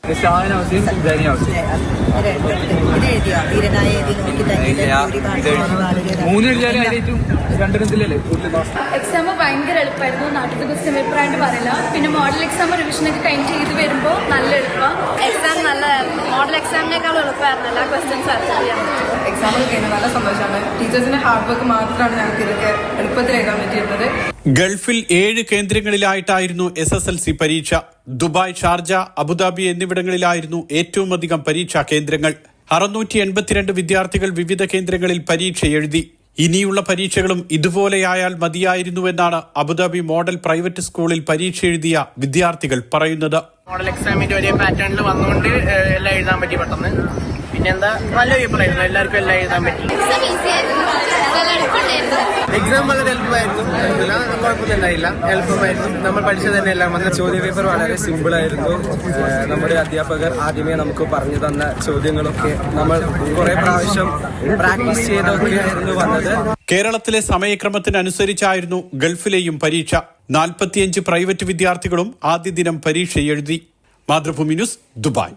Exam ഭയങ്കര എളുപ്പമായിരുന്നു. നാട്ടിലത്തെ ക്വസ്റ്റ്യൻ പേപ്പറായിട്ട് പറയില്ല. പിന്നെ മോഡൽ എക്സാം റിവിഷനൊക്കെ കഴിഞ്ഞ് ചെയ്ത് വരുമ്പോൾ നല്ല എളുപ്പം. എക്സാം നല്ല മോഡൽ എക്സാമിനേക്കാളും എളുപ്പമായിരുന്നു. എല്ലാ ക്വസ്റ്റ്യൻസ് അറ്റൻഡ് ചെയ്യാൻ പറ്റും. എക്സാം കഴിഞ്ഞാൽ നല്ല സന്തോഷമാണ്. ടീച്ചേഴ്സിന്റെ ഹാർഡ് വർക്ക് മാത്രമാണ് ഞങ്ങൾക്ക് ഇതൊക്കെ എളുപ്പത്തിൽ എഴുതാൻ പറ്റിയിരുന്നത്. ഗൾഫിൽ 7 കേന്ദ്രങ്ങളിലായിട്ടായിരുന്നു SSLC പരീക്ഷ. ദുബായ്, ഷാർജ, അബുദാബി എന്നിവിടങ്ങളിലായിരുന്നു ഏറ്റവും അധികം പരീക്ഷാ കേന്ദ്രങ്ങൾ. 682 വിദ്യാർത്ഥികൾ വിവിധ കേന്ദ്രങ്ങളിൽ പരീക്ഷ എഴുതി. ഇനിയുള്ള പരീക്ഷകളും ഇതുപോലെയായാൽ മതിയായിരുന്നുവെന്നാണ് അബുദാബി മോഡൽ പ്രൈവറ്റ് സ്കൂളിൽ പരീക്ഷ എഴുതിയ വിദ്യാർത്ഥികൾ പറയുന്നത്. മോഡൽ എക്സാമിന്റെ ഒരേ പാറ്റേണിൽ വന്നുകൊണ്ട് എല്ലാം എഴുതാൻ പറ്റി പെട്ടെന്ന്. പിന്നെന്താ നല്ല പേപ്പറായിരുന്നു, എല്ലാവർക്കും എല്ലാം എഴുതാൻ പറ്റി. എക്സാം വളരെ എളുപ്പമായിരുന്നു, കുഴപ്പമൊന്നുമില്ല, എളുപ്പമായിരുന്നു. നമ്മൾ പഠിച്ചത് തന്നെ എല്ലാം വന്ന ചോദ്യ പേപ്പർ വളരെ സിമ്പിൾ ആയിരുന്നു. നമ്മുടെ അധ്യാപകർ ആദ്യമേ നമുക്ക് പറഞ്ഞു തന്ന ചോദ്യങ്ങളൊക്കെ നമ്മൾ കുറെ പ്രാവശ്യം പ്രാക്ടീസ് ചെയ്തൊക്കെയായിരുന്നു വന്നത്. കേരളത്തിലെ സമയക്രമത്തിനനുസരിച്ചായിരുന്നു ഗൾഫിലെയും പരീക്ഷ. 45 പ്രൈവറ്റ് വിദ്യാർത്ഥികളും ആദ്യ ദിനം പരീക്ഷ എഴുതി. Mathrubhumi news, Dubai.